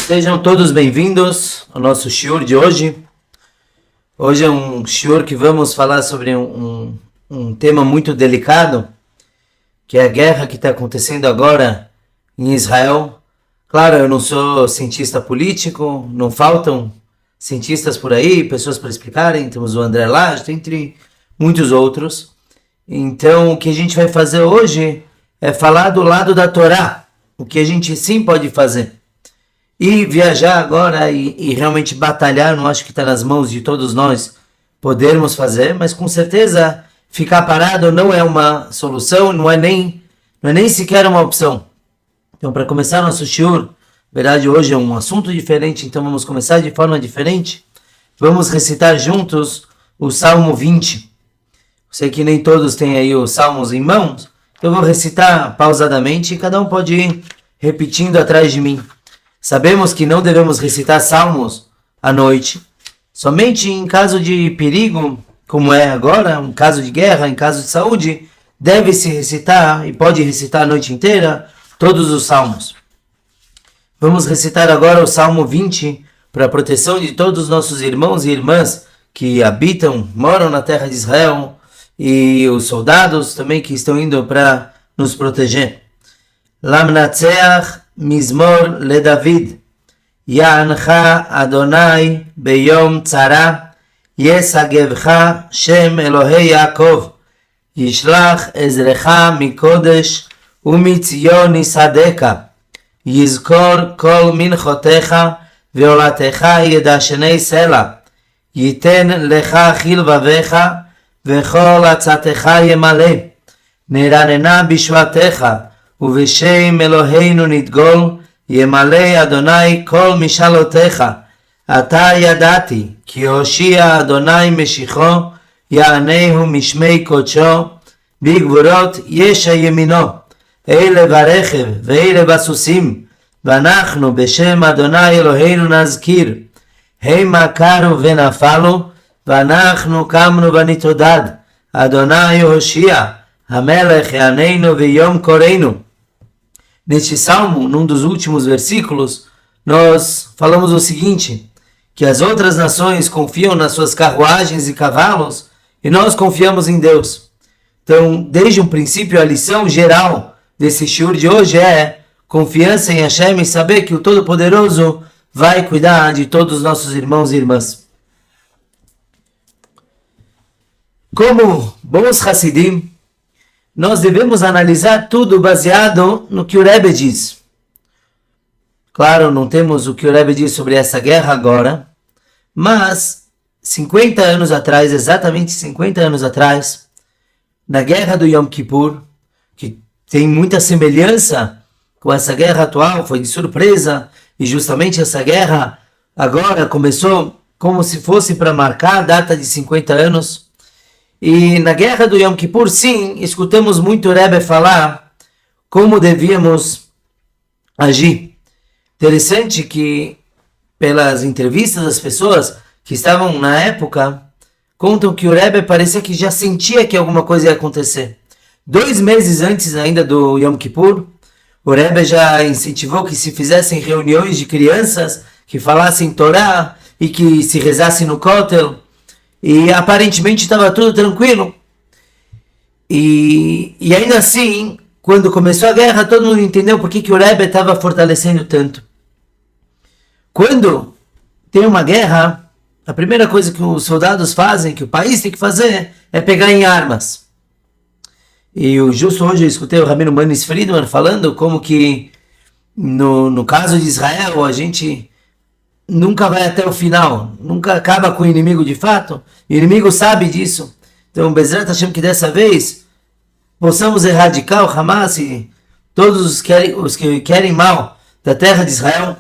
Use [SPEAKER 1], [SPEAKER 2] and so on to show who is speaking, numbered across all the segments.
[SPEAKER 1] Sejam todos bem-vindos ao nosso shiur de hoje. Hoje é um shiur que vamos falar sobre um tema muito delicado, que é a guerra que está acontecendo agora em Israel. Claro, eu não sou cientista político, não faltam cientistas por aí, pessoas para explicarem, temos o André Lage, entre muitos outros. Então, o que a gente vai fazer hoje é falar do lado da Torá, o que a gente sim pode fazer. E viajar agora e realmente batalhar, não acho que está nas mãos de todos nós podermos fazer, mas com certeza ficar parado não é uma solução, não é nem sequer uma opção. Então, para começar nosso shiur, na verdade hoje é um assunto diferente, então vamos começar de forma diferente. Vamos recitar juntos o Salmo 20. Sei que nem todos têm aí os salmos em mãos, então eu vou recitar pausadamente e cada um pode ir repetindo atrás de mim. Sabemos que não devemos recitar salmos à noite, somente em caso de perigo, como é agora, um caso de guerra, em caso de saúde, deve-se recitar, e pode recitar a noite inteira, todos os salmos. Vamos recitar agora o Salmo 20, para a proteção de todos os nossos irmãos e irmãs que moram na terra de Israel, e os soldados também que estão indo para nos proteger. Lamnatseach Mizmor le David, Ya'ancha Adonai beyom tzara, Yesagevcha Shem Elohei Yaakov, Yishlach Ezrecha mikodesh umitzion yisadeka, Yizkor kol minchotecha veolatecha yedashenei sela, Yiten lecha chilvavecha vechol atzatecha yemale, Neranena bishvatecha ובשם אלוהינו נדגול, ימלא אדוני כל משאלותיך. עתה ידעתי, כי הושיע אדוני משיחו, יענהו משמי קודשו, בגבורות יש ימינו, אלה ברכב ואלה בסוסים, ואנחנו בשם אדוני אלוהינו נזכיר. המה קרו ונפלו, ואנחנו קמנו ונתעודד. אדוני הושיע, המלך יעננו ויום קוראנו. Neste salmo, num dos últimos versículos, nós falamos o seguinte, que as outras nações confiam nas suas carruagens e cavalos, e nós confiamos em Deus. Então, desde um princípio, a lição geral desse shiur de hoje é confiança em Hashem e saber que o Todo-Poderoso vai cuidar de todos os nossos irmãos e irmãs. Como bons Hassidim, nós devemos analisar tudo baseado no que o Rebbe diz. Claro, não temos o que o Rebbe diz sobre essa guerra agora, mas 50 anos atrás, exatamente 50 anos atrás, na guerra do Yom Kippur, que tem muita semelhança com essa guerra atual, foi de surpresa, e justamente essa guerra agora começou como se fosse para marcar a data de 50 anos. E na guerra do Yom Kippur, sim, escutamos muito o Rebbe falar como devíamos agir. Interessante que, pelas entrevistas das pessoas que estavam na época, contam que o Rebbe parecia que já sentia que alguma coisa ia acontecer. 2 meses antes ainda do Yom Kippur, o Rebbe já incentivou que se fizessem reuniões de crianças, que falassem Torá e que se rezassem no Kotel. E aparentemente estava tudo tranquilo. E ainda assim, quando começou a guerra, todo mundo entendeu por que o Rebbe estava fortalecendo tanto. Quando tem uma guerra, a primeira coisa que os soldados fazem, que o país tem que fazer, é pegar em armas. E justo hoje eu escutei o Rabino Manis Friedman falando como que no caso de Israel, a gente nunca vai até o final, nunca acaba com o inimigo de fato, o inimigo sabe disso. Então, Bezrat Hashem, que dessa vez possamos erradicar o Hamas e todos os que querem mal da terra de Israel.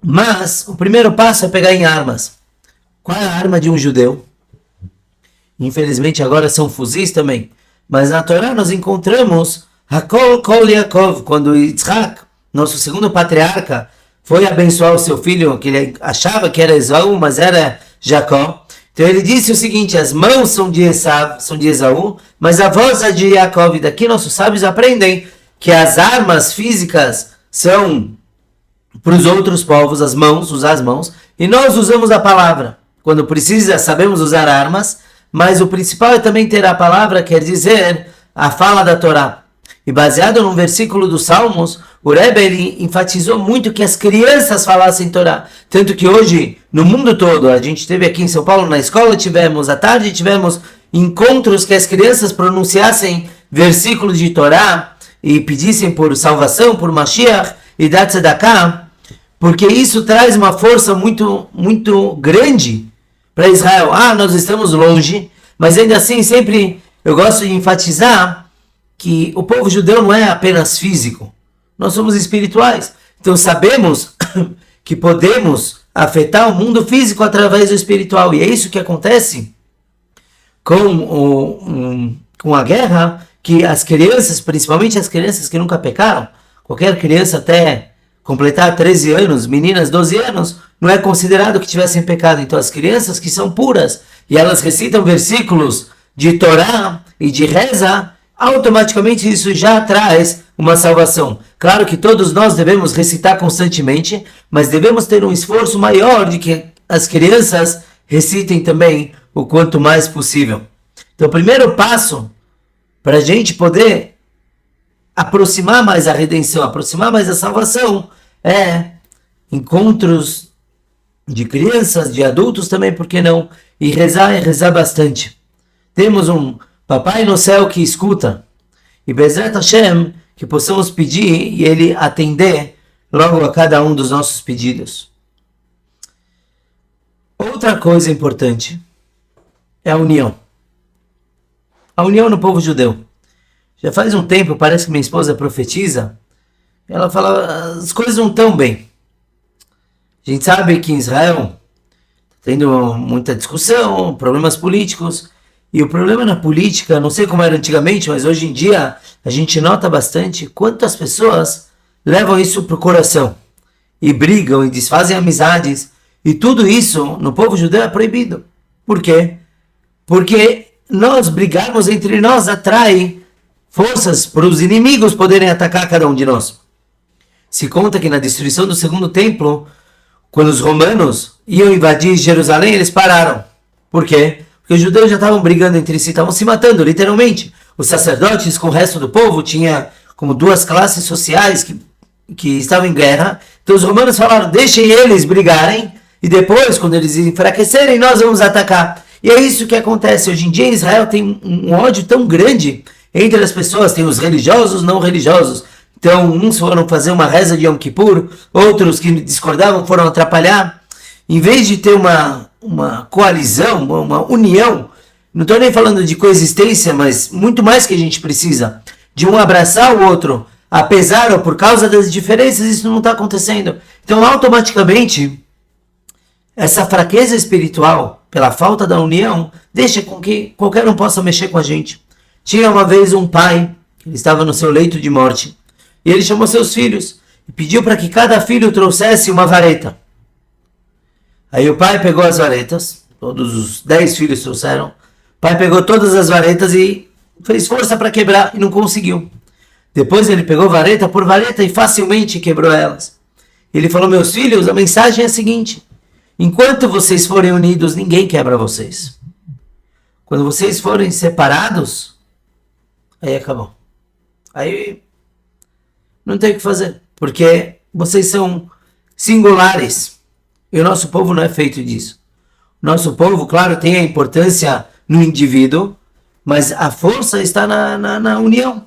[SPEAKER 1] Mas o primeiro passo é pegar em armas. Qual é a arma de um judeu? Infelizmente agora são fuzis também, mas na Torá nós encontramos Hakol Kol Yaakov, quando Yitzhak, nosso segundo patriarca, foi abençoar o seu filho, que ele achava que era Esaú, mas era Jacó. Então ele disse o seguinte, as mãos são de Esaú, mas a voz é de Jacob. E daqui nossos sábios aprendem que as armas físicas são para os outros povos as mãos, usar as mãos, e nós usamos a palavra. Quando precisa, sabemos usar armas, mas o principal é também ter a palavra, quer dizer, a fala da Torá. E baseado num versículo dos Salmos, o Rebbe ele enfatizou muito que as crianças falassem Torá. Tanto que hoje, no mundo todo, a gente teve aqui em São Paulo, na escola tivemos, à tarde tivemos encontros que as crianças pronunciassem versículos de Torá e pedissem por salvação, por Mashiach e dar tzedakah, porque isso traz uma força muito, muito grande para Israel. Nós estamos longe, mas ainda assim sempre eu gosto de enfatizar que o povo judeu não é apenas físico, nós somos espirituais. Então sabemos que podemos afetar o mundo físico através do espiritual, e é isso que acontece com a guerra, que as crianças, principalmente as crianças que nunca pecaram, qualquer criança até completar 13 anos, meninas 12 anos, não é considerado que tivessem pecado. Então as crianças que são puras e elas recitam versículos de Torá e de reza, automaticamente isso já traz uma salvação. Claro que todos nós devemos recitar constantemente, mas devemos ter um esforço maior de que as crianças recitem também o quanto mais possível. Então o primeiro passo para a gente poder aproximar mais a redenção, aproximar mais a salvação, é encontros de crianças, de adultos também, por que não? E rezar bastante. Temos um Papai no céu que escuta, e Bezrat Hashem, que possamos pedir e Ele atender logo a cada um dos nossos pedidos. Outra coisa importante é a união. A união no povo judeu. Já faz um tempo, parece que minha esposa profetiza, ela fala, as coisas não estão bem. A gente sabe que em Israel está tendo muita discussão, problemas políticos, e o problema na política, não sei como era antigamente, mas hoje em dia a gente nota bastante quantas pessoas levam isso para o coração, e brigam, e desfazem amizades, e tudo isso no povo judeu é proibido. Por quê? Porque nós brigarmos entre nós atrai forças para os inimigos poderem atacar cada um de nós. Se conta que na destruição do segundo templo, quando os romanos iam invadir Jerusalém, eles pararam. Por quê? Porque os judeus já estavam brigando entre si, estavam se matando, literalmente. Os sacerdotes com o resto do povo tinha como duas classes sociais que estavam em guerra. Então os romanos falaram, deixem eles brigarem, e depois, quando eles enfraquecerem, nós vamos atacar. E é isso que acontece. Hoje em dia em Israel tem um ódio tão grande entre as pessoas, tem os religiosos, não religiosos. Então, uns foram fazer uma reza de Yom Kippur, outros que discordavam foram atrapalhar. Em vez de ter uma coalizão, uma união, não estou nem falando de coexistência, mas muito mais que a gente precisa, de um abraçar o outro, apesar ou por causa das diferenças, isso não está acontecendo. Então, automaticamente, essa fraqueza espiritual, pela falta da união, deixa com que qualquer um possa mexer com a gente. Tinha uma vez um pai, ele estava no seu leito de morte, e ele chamou seus filhos e pediu para que cada filho trouxesse uma vareta. Aí o pai pegou as varetas, todos os 10 filhos trouxeram. O pai pegou todas as varetas e fez força para quebrar e não conseguiu. Depois ele pegou vareta por vareta e facilmente quebrou elas. Ele falou, meus filhos, a mensagem é a seguinte: enquanto vocês forem unidos, ninguém quebra vocês. Quando vocês forem separados, aí acabou. Aí não tem o que fazer, porque vocês são singulares. E o nosso povo não é feito disso. O nosso povo, claro, tem a importância no indivíduo, mas a força está na união.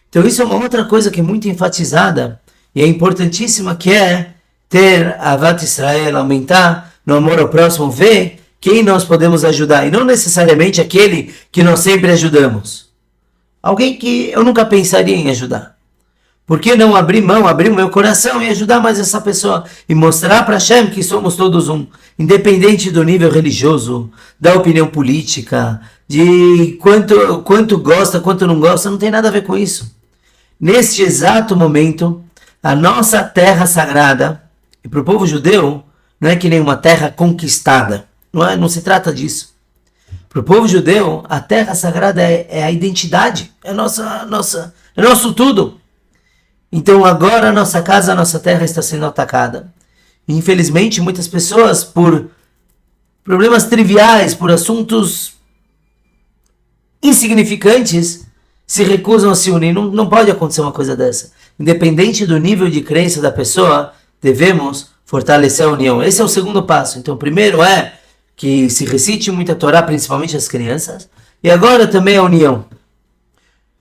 [SPEAKER 1] Então isso é uma outra coisa que é muito enfatizada e é importantíssima, que é ter Avat Israel, aumentar no amor ao próximo, ver quem nós podemos ajudar, e não necessariamente aquele que nós sempre ajudamos. Alguém que eu nunca pensaria em ajudar. Por que não abrir mão, abrir o meu coração e ajudar mais essa pessoa? E mostrar para Hashem que somos todos um. Independente do nível religioso, da opinião política, de quanto gosta, quanto não gosta, não tem nada a ver com isso. Neste exato momento, a nossa terra sagrada, e para o povo judeu, não é que nem uma terra conquistada. Não se trata disso. Para o povo judeu, a terra sagrada é a identidade, é nosso tudo. Então agora a nossa casa, a nossa terra está sendo atacada. E, infelizmente, muitas pessoas, por problemas triviais, por assuntos insignificantes, se recusam a se unir. Não pode acontecer uma coisa dessa. Independente do nível de crença da pessoa, devemos fortalecer a união. Esse é o segundo passo. Então, o primeiro é que se recite muita Torá, principalmente as crianças. E agora também a união.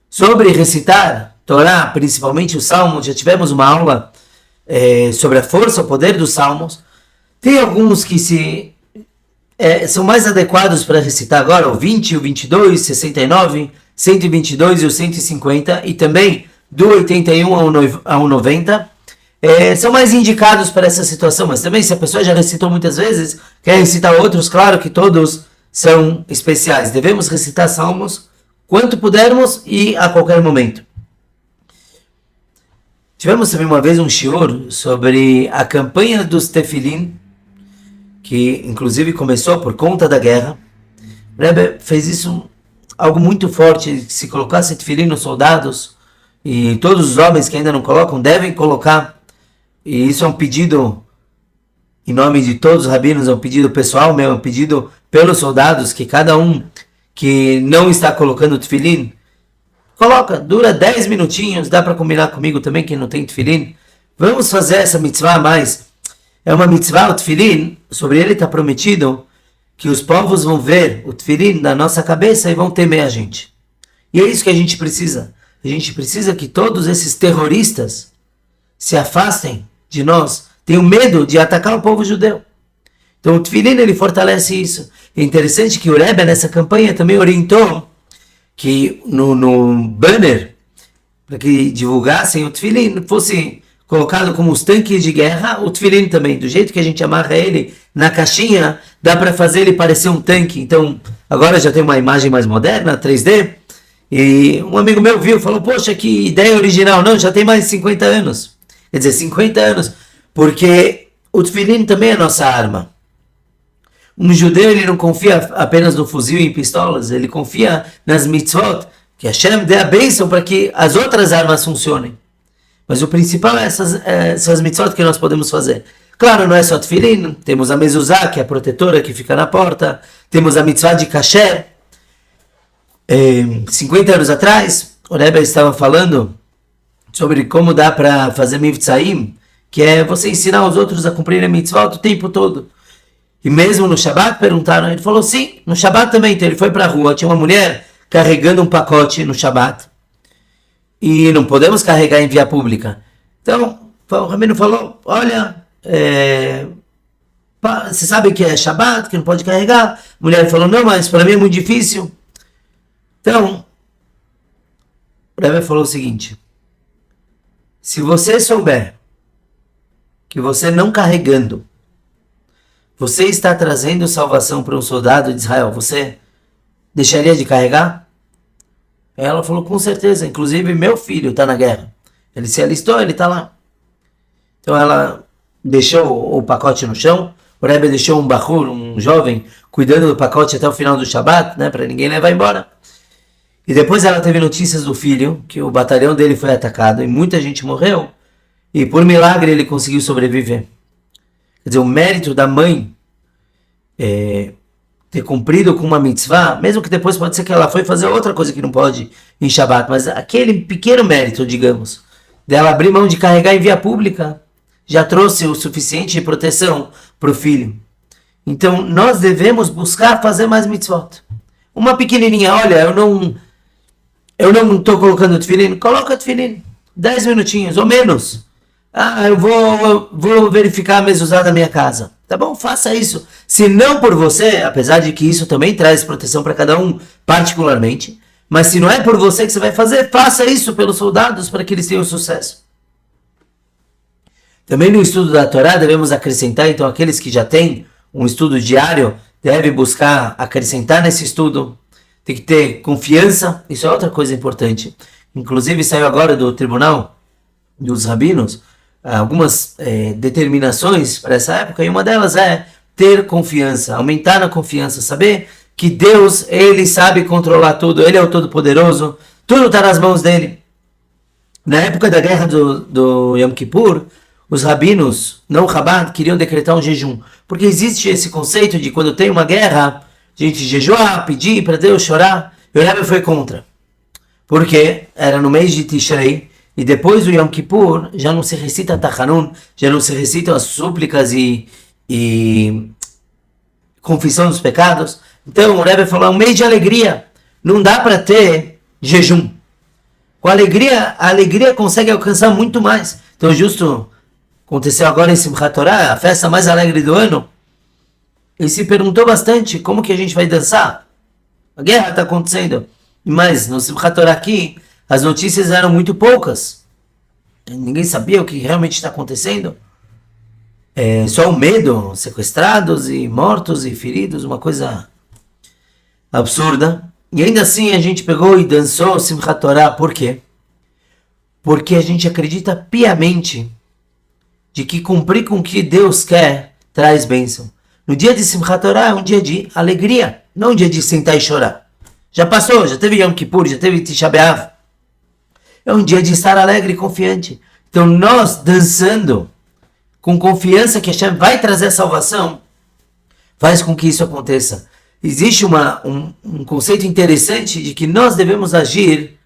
[SPEAKER 1] Sobre recitar Torá, principalmente os Salmos, já tivemos uma aula sobre a força, o poder dos Salmos. Tem alguns que são mais adequados para recitar agora, o 20, o 22, 69, 122 e o 150, e também do 81 ao 90, são mais indicados para essa situação, mas também se a pessoa já recitou muitas vezes, quer recitar outros, claro que todos são especiais. Devemos recitar salmos quanto pudermos e a qualquer momento. Tivemos também uma vez um shiur sobre a campanha dos tefilim, que inclusive começou por conta da guerra. O Rebbe fez isso algo muito forte, se colocasse tefilim nos soldados, e todos os homens que ainda não colocam devem colocar, e isso é um pedido em nome de todos os rabinos, é um pedido pessoal meu, é um pedido pelos soldados, que cada um que não está colocando tefilim, coloca, dura 10 minutinhos, dá para combinar comigo também, quem não tem tefilim, vamos fazer essa mitzvah, mas é uma mitzvah, o tefilim, sobre ele está prometido que os povos vão ver o tefilim na nossa cabeça e vão temer a gente. E é isso que a gente precisa. A gente precisa que todos esses terroristas se afastem de nós, tenham medo de atacar o povo judeu. Então o tefilim, ele fortalece isso. É interessante que o Rebbe nessa campanha também orientou que no banner, para que divulgassem o tefilim, fosse colocado como os tanques de guerra, o tefilim também, do jeito que a gente amarra ele na caixinha, dá para fazer ele parecer um tanque. Então, agora já tem uma imagem mais moderna, 3D, e um amigo meu viu, falou, poxa, que ideia original. Não, já tem mais de 50 anos. Quer dizer, 50 anos, porque o tefilim também é nossa arma. Um judeu, ele não confia apenas no fuzil e em pistolas, ele confia nas mitzvot, que Hashem dê a bênção para que as outras armas funcionem. Mas o principal é essas mitzvot que nós podemos fazer. Claro, não é só tefilim, temos a mezuzá, que é a protetora que fica na porta, temos a mitzvah de kasher. 50 anos atrás, o Rebbe estava falando sobre como dá para fazer mivtzaim, que é você ensinar os outros a cumprirem a mitzvah o tempo todo. E mesmo no Shabbat perguntaram, ele falou sim, no Shabbat também. Então ele foi para a rua, tinha uma mulher carregando um pacote no Shabbat. E não podemos carregar em via pública. Então o rabino falou, olha, você sabe que é Shabbat, que não pode carregar? A mulher falou, não, mas para mim é muito difícil. Então, o Rebbe falou o seguinte, se você souber que você não carregando, você está trazendo salvação para um soldado de Israel, você deixaria de carregar? Ela falou, com certeza, inclusive meu filho está na guerra. Ele se alistou, ele está lá. Então ela deixou o pacote no chão, o Rebbe deixou um bahur, um jovem, cuidando do pacote até o final do Shabbat, né, para ninguém levar embora. E depois ela teve notícias do filho, que o batalhão dele foi atacado e muita gente morreu, e por milagre ele conseguiu sobreviver. Quer dizer, o mérito da mãe ter cumprido com uma mitzvah, mesmo que depois pode ser que ela foi fazer outra coisa que não pode em Shabbat, mas aquele pequeno mérito, digamos, dela abrir mão de carregar em via pública, já trouxe o suficiente de proteção para o filho. Então, nós devemos buscar fazer mais mitzvot. Uma pequenininha, olha, eu não estou colocando tefilim, coloca tefilim, 10 minutinhos ou menos. Eu vou verificar a mezuzá da minha casa. Tá bom, faça isso. Se não por você, apesar de que isso também traz proteção para cada um particularmente, mas se não é por você que você vai fazer, faça isso pelos soldados para que eles tenham sucesso. Também no estudo da Torá devemos acrescentar, então aqueles que já têm um estudo diário, devem buscar acrescentar nesse estudo. Tem que ter confiança, isso é outra coisa importante. Inclusive saiu agora do tribunal dos rabinos algumas determinações para essa época, e uma delas é ter confiança, aumentar na confiança, saber que Deus, Ele sabe controlar tudo, Ele é o Todo-Poderoso, tudo está nas mãos dEle. Na época da guerra do Yom Kippur, os rabinos, não Chabad, queriam decretar um jejum. Porque existe esse conceito de quando tem uma guerra, a gente jejuar, pedir para Deus, chorar. E o Rebbe foi contra. Porque era no mês de Tishrei, e depois do Yom Kippur, já não se recita Tachanun, já não se recitam as súplicas e confissão dos pecados. Então o Rebbe falou, é um mês de alegria. Não dá para ter jejum. Com alegria, a alegria consegue alcançar muito mais. Então justo aconteceu agora em Simchat Torah, a festa mais alegre do ano. Ele se perguntou bastante como que a gente vai dançar. A guerra está acontecendo. Mas no Simchat Torah aqui, as notícias eram muito poucas. Ninguém sabia o que realmente está acontecendo. Só o medo, sequestrados e mortos e feridos, uma coisa absurda. E ainda assim a gente pegou e dançou Simchat Torah. Por quê? Porque a gente acredita piamente de que cumprir com o que Deus quer traz bênção. No dia de Simchat Torah é um dia de alegria, não um dia de sentar e chorar. Já passou, já teve Yom Kippur, já teve Tisha B'Av. É um dia de estar alegre e confiante. Então nós dançando com confiança que Hashem vai trazer salvação, faz com que isso aconteça. Existe um conceito interessante de que nós devemos agir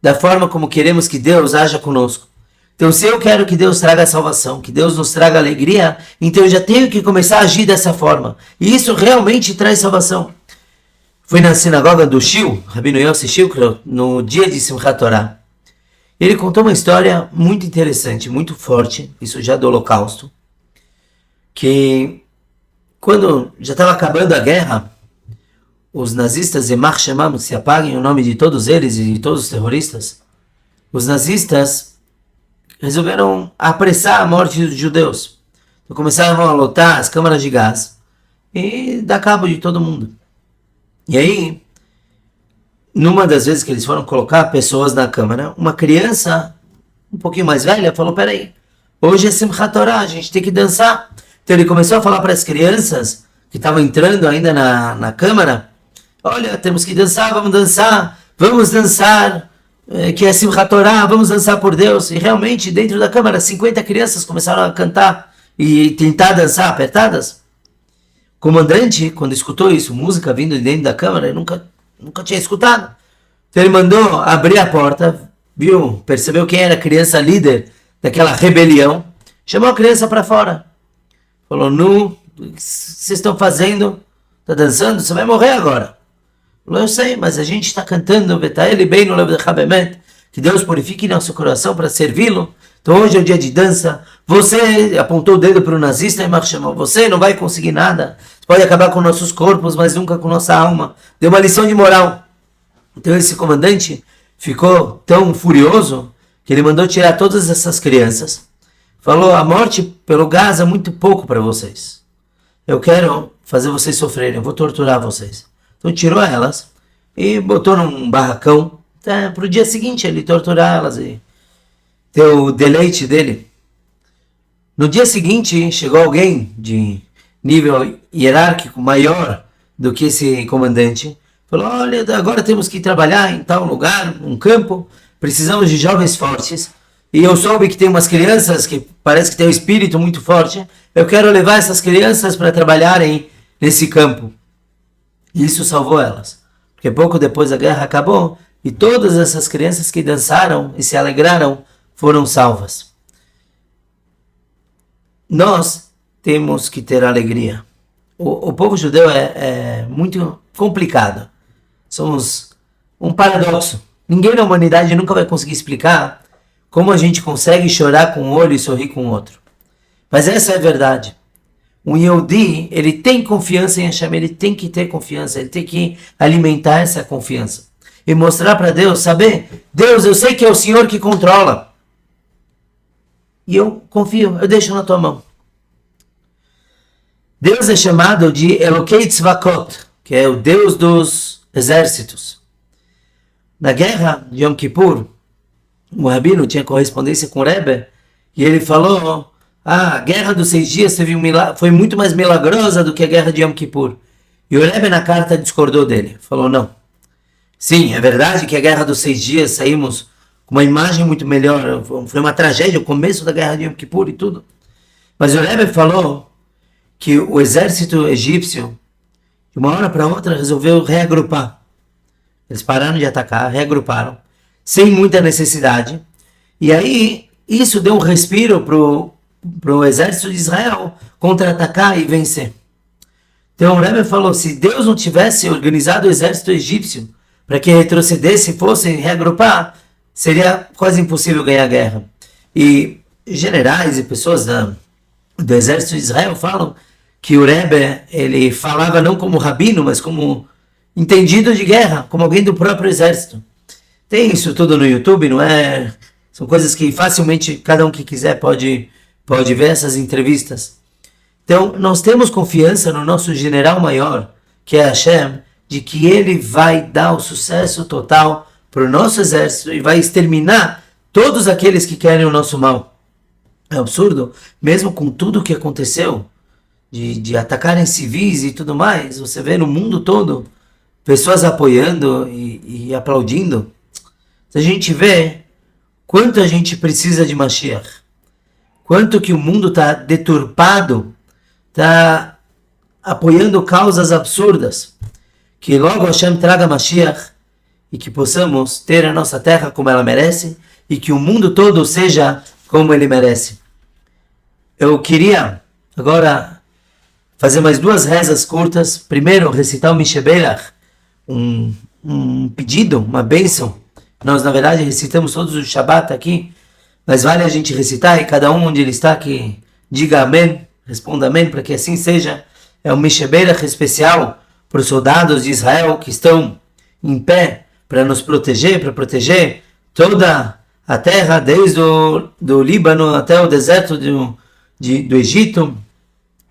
[SPEAKER 1] da forma como queremos que Deus haja conosco. Então se eu quero que Deus traga salvação, que Deus nos traga alegria, então eu já tenho que começar a agir dessa forma. E isso realmente traz salvação. Fui na sinagoga do Shil, Rabino Yossi Shilkro, no dia de Simchat Torah. Ele contou uma história muito interessante, muito forte, isso já do Holocausto, que quando já estava acabando a guerra, os nazistas, Yemach Shemam, se apaguem o nome de todos eles e de todos os terroristas, os nazistas resolveram apressar a morte dos judeus. Então começaram a lotar as câmaras de gás e dar cabo de todo mundo. E aí, numa das vezes que eles foram colocar pessoas na câmara, uma criança um pouquinho mais velha falou, peraí, hoje é Simchat Torah, a gente tem que dançar. Então ele começou a falar para as crianças que estavam entrando ainda na câmara, olha, temos que dançar, vamos dançar, que é Simchat Torah, vamos dançar por Deus. E realmente, dentro da câmara, 50 crianças começaram a cantar e tentar dançar apertadas. O comandante, quando escutou isso, música vindo de dentro da câmara, ele nunca tinha escutado. Então ele mandou abrir a porta, percebeu quem era a criança líder daquela rebelião, chamou a criança para fora. Falou, o que vocês estão fazendo? Está dançando? Você vai morrer agora. Falou, eu sei, mas a gente está cantando, que Deus purifique nosso coração para servi-lo. Então hoje é o dia de dança. Você apontou o dedo para o nazista e chamou. Você não vai conseguir nada. Você pode acabar com nossos corpos, mas nunca com nossa alma. Deu uma lição de moral. Então esse comandante ficou tão furioso que ele mandou tirar todas essas crianças. Falou, a morte pelo gás é muito pouco para vocês. Eu quero fazer vocês sofrerem, eu vou torturar vocês. Então tirou elas e botou num barracão. Para o dia seguinte ele torturar elas e ter o deleite dele. No dia seguinte chegou alguém de nível hierárquico maior do que esse comandante. Falou, olha, agora temos que trabalhar em tal lugar, um campo, precisamos de jovens fortes. E eu soube que tem umas crianças que parece que tem um espírito muito forte. Eu quero levar essas crianças para trabalharem nesse campo. E isso salvou elas. Porque pouco depois a guerra acabou e todas essas crianças que dançaram e se alegraram foram salvas. Nós temos que ter alegria. O povo judeu é muito complicado. Somos um paradoxo. Ninguém na humanidade nunca vai conseguir explicar como a gente consegue chorar com um olho e sorrir com o outro. Mas essa é a verdade. Um Yehudi, ele tem confiança em Hashem, ele tem que ter confiança, ele tem que alimentar essa confiança. E mostrar para Deus, saber, Deus, eu sei que é o Senhor que controla. E eu confio, eu deixo na tua mão. Deus é chamado de Elokei Tzvakot, que é o Deus dos exércitos. Na guerra de Yom Kippur, o Rabino tinha correspondência com o Rebbe, e ele falou, a guerra dos 6 dias foi muito mais milagrosa do que a guerra de Yom Kippur. E o Rebbe na carta discordou dele, falou, não. Sim, é verdade que a guerra dos 6 dias saímos com uma imagem muito melhor. Foi uma tragédia, o começo da guerra de Yom Kippur e tudo. Mas o Rebbe falou que o exército egípcio, de uma hora para outra, resolveu reagrupar. Eles pararam de atacar, reagruparam, sem muita necessidade. E aí, isso deu um respiro para o exército de Israel contra-atacar e vencer. Então o Rebbe falou, se Deus não tivesse organizado o exército egípcio para que retrocedesse e fosse reagrupar, seria quase impossível ganhar a guerra. E generais e pessoas do exército de Israel falam que o Rebbe, ele falava não como rabino, mas como entendido de guerra, como alguém do próprio exército. Tem isso tudo no YouTube, não é? São coisas que facilmente cada um que quiser pode ver essas entrevistas. Então, nós temos confiança no nosso general maior, que é Hashem, de que ele vai dar o sucesso total para o nosso exército e vai exterminar todos aqueles que querem o nosso mal. É absurdo, mesmo com tudo o que aconteceu, de atacarem civis e tudo mais, você vê no mundo todo pessoas apoiando e aplaudindo. A gente vê quanto a gente precisa de Mashiach, quanto que o mundo está deturpado, está apoiando causas absurdas, que logo Hashem traga Mashiach e que possamos ter a nossa terra como ela merece e que o mundo todo seja como ele merece. Eu queria agora fazer mais 2 rezas curtas. Primeiro, recitar o Misheberach, um pedido, uma bênção. Nós, na verdade, recitamos todos os Shabbat aqui, mas vale a gente recitar e cada um onde ele está que diga amém, responda amém, para que assim seja. É um Misheberach especial para os soldados de Israel que estão em pé para nos proteger, para proteger toda a terra, desde do Líbano até o deserto do Egito,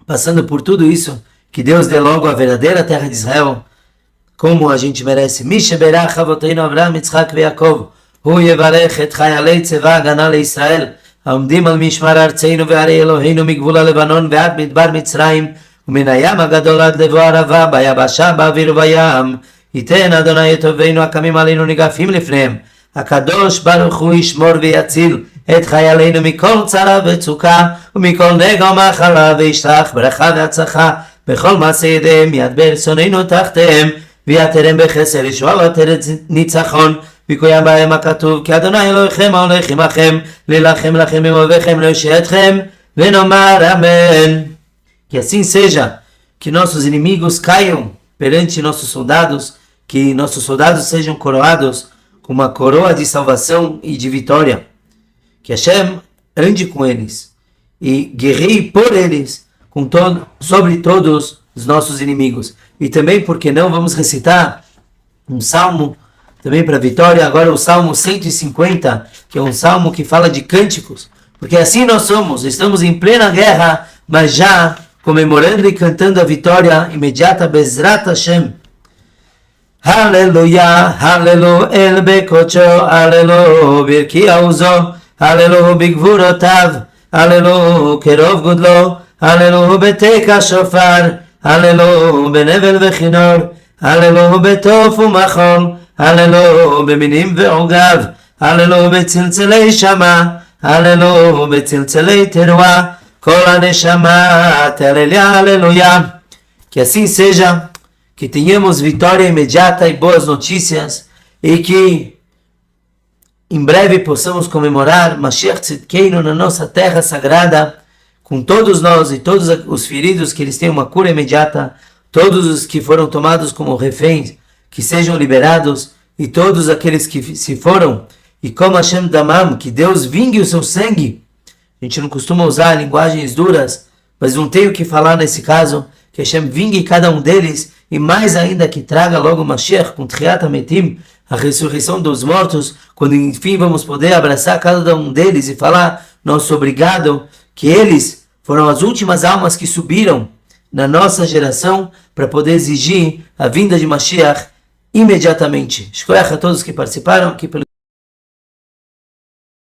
[SPEAKER 1] passando por tudo isso, que Deus dê logo a verdadeira terra de Israel, como a gente merece. Misheberach Avoteinu Avraham, Yitzchak veYakov, Hu yevarech et chayalei tzeva hagana leIsrael, העומדים על משמר ארצנו וערי אלוהינו מגבול הלבנון ועד מדבר מצרים, ומן הים הגדול עד לבוא ערבה, ביבשה, באוויר ובים. ייתן אדוני את אויבינו הקמים עלינו ניגפים לפניהם. הקדוש ברוך הוא ישמור ויציל את חיילינו מכל צרה וצוקה, ומכל נגע ומחלה, וישלח ברכה והצלחה בכל מעשה ידיהם, ידבר שונאינו תחתיהם, ויתרם בחסד ישועה ועטרת ניצחון, ויקוים בהם הכתוב, כי אדוני אלוהיכם ההולך עמכם, להילחם לכם עם אויביכם, להושיע אתכם, ונאמר אמן. Que assim seja, que nossos inimigos caiam perante nossos soldados, que nossos soldados sejam coroados com uma coroa de salvação e de vitória. Que Hashem ande com eles e guerreie por eles sobre todos os nossos inimigos. E também, porque não, vamos recitar um salmo também para a vitória, agora o Salmo 150, que é um salmo que fala de cânticos, porque assim nós somos, estamos em plena guerra, mas já comemorando e cantando a vitória imediata, Bezrat Hashem. Hallelujah, Hallelu el bekocho, Hallelu birki auzo, Hallelu bigvurotav, Hallelu kerov gudlo, Hallelu beteka shofar, Hallelu benevel vechinor, Hallelu betof umachol, Hallelu beminim ve'ogav, Hallelu betziltzelei shama, Hallelu betziltzelei teruah, Kol haneshama terelha, aleluia. Que assim seja, que tenhamos vitória imediata e boas notícias, e que em breve possamos comemorar Mashiach Tzidkeinu na nossa terra sagrada, com todos nós e todos os feridos, que eles tenham uma cura imediata, todos os que foram tomados como reféns, que sejam liberados, e todos aqueles que se foram, e como Hashem Damam, que Deus vingue o seu sangue. A gente não costuma usar linguagens duras, mas não tenho o que falar nesse caso, que Hashem vingue cada um deles, e mais ainda que traga logo Mashiach com Tchiat HaMetim, a ressurreição dos mortos, quando enfim vamos poder abraçar cada um deles e falar nosso obrigado, que eles foram as últimas almas que subiram na nossa geração para poder exigir a vinda de Mashiach imediatamente. Shkoyach a todos que participaram aqui pelo